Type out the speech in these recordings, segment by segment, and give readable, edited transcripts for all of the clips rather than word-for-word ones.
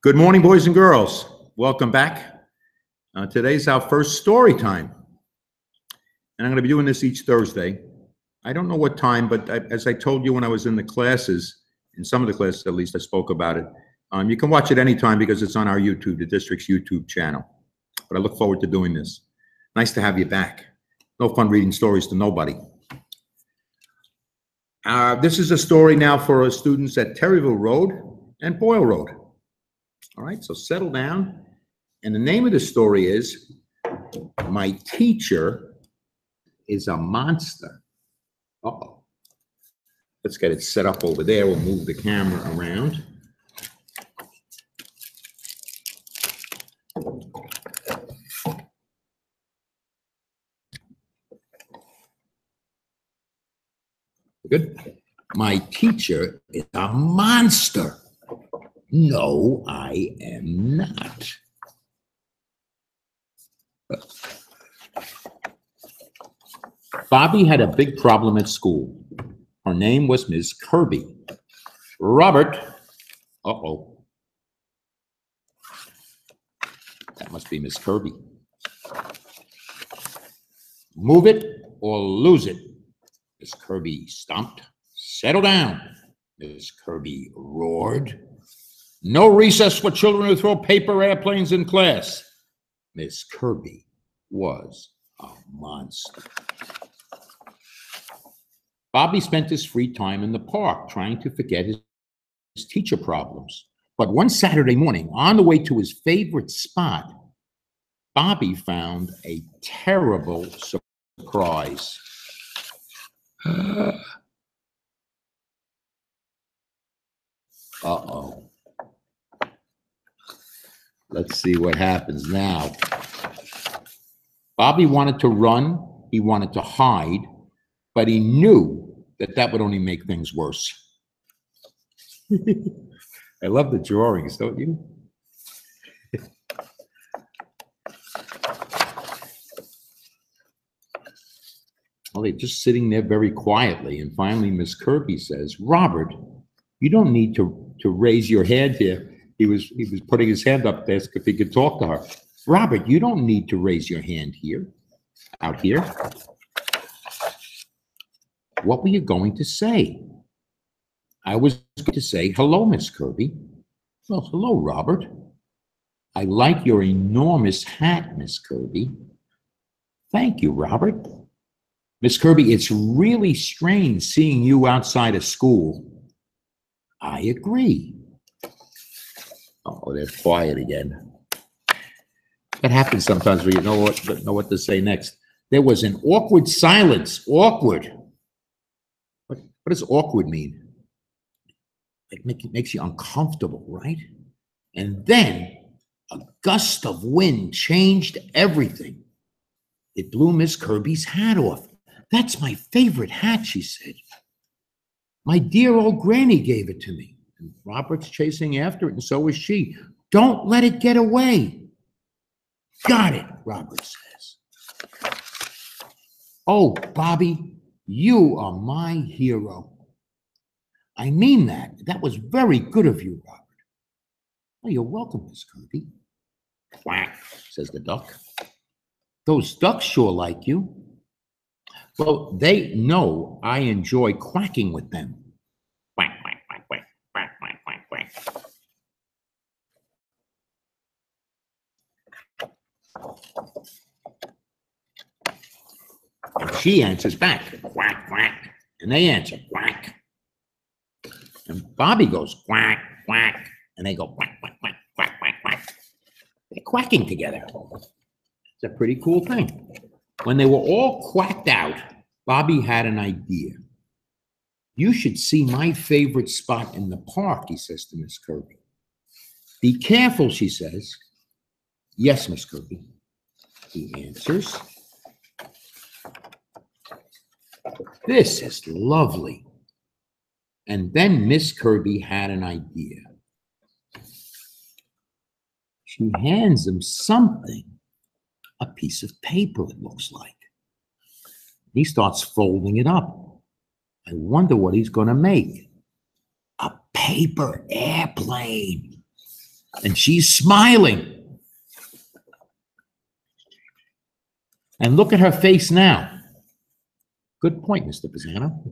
Good morning, boys and girls. Welcome back. Today's our first story time. And I'm going to be doing this each Thursday. I don't know what time, but as I told you when I was in the classes, in some of the classes at least, I spoke about it. You can watch it anytime because it's on our YouTube, the district's YouTube channel. But I look forward to doing this. Nice to have you back. No fun reading stories to nobody. This is a story now for our students at Terryville Road and Boyle Road. All right, so settle down. And the name of the story is, My Teacher is a Monster. Uh-oh. Let's get it set up over there. We'll move the camera around. Good. My teacher is a monster. No, I am not. Bobby had a big problem at school. Her name was Miss Kirby. Robert. Uh-oh. That must be Miss Kirby. Move it or lose it. Miss Kirby stomped. Settle down. Miss Kirby roared. No recess for children who throw paper airplanes in class. Miss Kirby was a monster. Bobby spent his free time in the park trying to forget his teacher problems. But one Saturday morning, on the way to his favorite spot, Bobby found a terrible surprise. Uh-oh. Let's see what happens now. Bobby wanted to run, he wanted to hide, but he knew that that would only make things worse. I love the drawings, don't you? Well, they're just sitting there very quietly, and finally Miss Kirby says, Robert, you don't need to raise your hand here. He was putting his hand up to ask if he could talk to her. Robert, you don't need to raise your hand here, out here. What were you going to say? I was going to say, hello, Miss Kirby. Well, hello, Robert. I like your enormous hat, Miss Kirby. Thank you, Robert. Miss Kirby, it's really strange seeing you outside of school. I agree. Oh, they're quiet again. That happens sometimes where you know what to say next. There was an awkward silence. Awkward. What does awkward mean? It makes you uncomfortable, right? And then a gust of wind changed everything. It blew Miss Kirby's hat off. That's my favorite hat, she said. My dear old granny gave it to me. And Robert's chasing after it, and so is she. Don't let it get away. Got it, Robert says. Oh, Bobby, you are my hero. I mean that. That was very good of you, Robert. Oh, you're welcome, Miss Kirby. Quack, says the duck. Those ducks sure like you. Well, they know I enjoy quacking with them. Quack, quack, quack, quack, quack, quack, quack, quack. And she answers back, quack, quack. And they answer, quack. And Bobby goes, quack, quack. And they go, quack, quack, quack, quack, quack, quack. They're quacking together. It's a pretty cool thing. When they were all quacked out, Bobby had an idea. You should see my favorite spot in the park, he says to Miss Kirby. Be careful, she says. Yes, Miss Kirby, he answers. This is lovely. And then Miss Kirby had an idea. She hands him something, a piece of paper, it looks like. He starts folding it up. I wonder what he's going to make. A paper airplane. And she's smiling. And look at her face now. Good point, Mr. Pisano.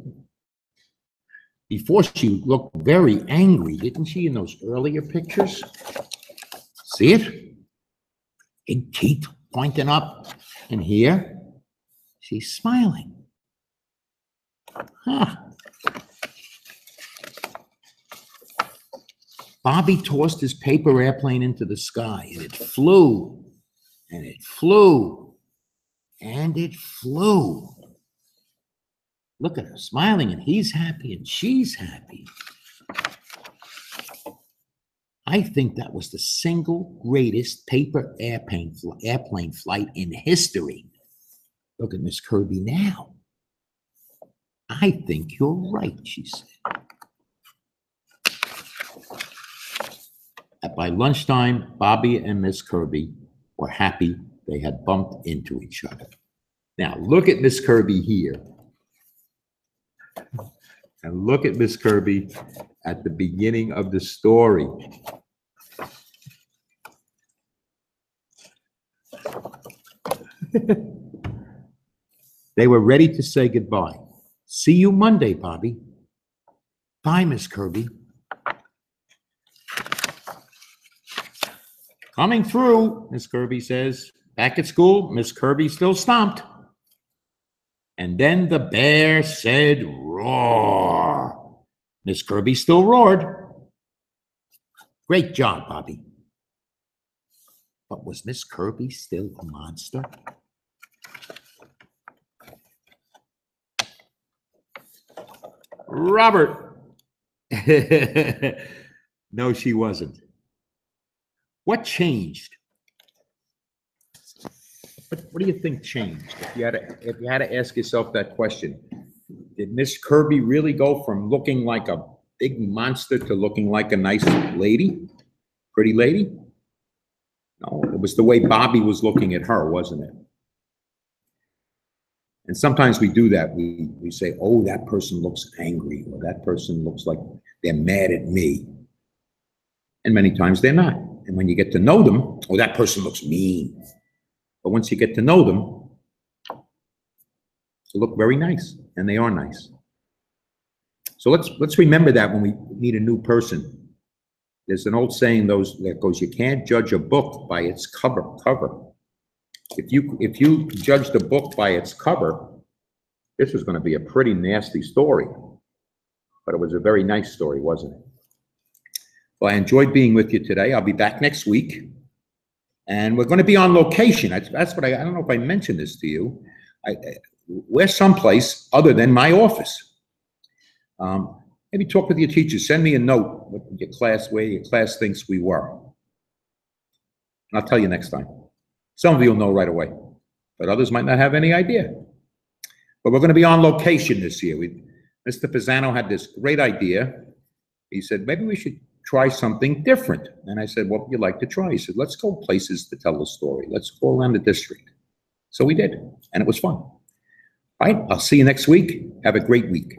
Before she looked very angry, didn't she, in those earlier pictures? See it? Big teeth pointing up. And here, she's smiling. Huh. Bobby tossed his paper airplane into the sky, and it flew, and it flew, and it flew. Look at her smiling, and he's happy, and she's happy. I think that was the single greatest paper airplane flight in history. Look at Miss Kirby now. I think you're right, she said. By lunchtime, Bobby and Miss Kirby were happy they had bumped into each other. Now, look at Miss Kirby here. And look at Miss Kirby at the beginning of the story. They were ready to say goodbye. See you Monday, Bobby. Bye, Miss Kirby. Coming through, Miss Kirby says. Back at school, Miss Kirby still stomped. And then the bear said, roar. Miss Kirby still roared. Great job, Bobby. But was Miss Kirby still a monster? Robert. No, she wasn't. What changed? What do you think changed? If you had to ask yourself that question, did Miss Kirby really go from looking like a big monster to looking like a nice lady, pretty lady? No, it was the way Bobby was looking at her, wasn't it? And sometimes we do that. We say, oh, that person looks angry, or that person looks like they're mad at me. And many times they're not. And when you get to know them, oh, that person looks mean. But once you get to know them, they look very nice, and they are nice. So let's remember that when we meet a new person. There's an old saying that goes, you can't judge a book by its cover. If you judge the book by its cover, this was going to be a pretty nasty story. But it was a very nice story, wasn't it? Well, I enjoyed being with you today. I'll be back next week. And we're going to be on location. That's what I don't know if I mentioned this to you. We're someplace other than my office. Maybe talk with your teachers. Send me a note with where your class thinks we were. And I'll tell you next time. Some of you will know right away, but others might not have any idea. But we're going to be on location this year. Mr. Pisano had this great idea. He said, maybe we should try something different. And I said, what would you like to try? He said, let's go places to tell the story. Let's go around the district. So we did, and it was fun. All right, I'll see you next week. Have a great week.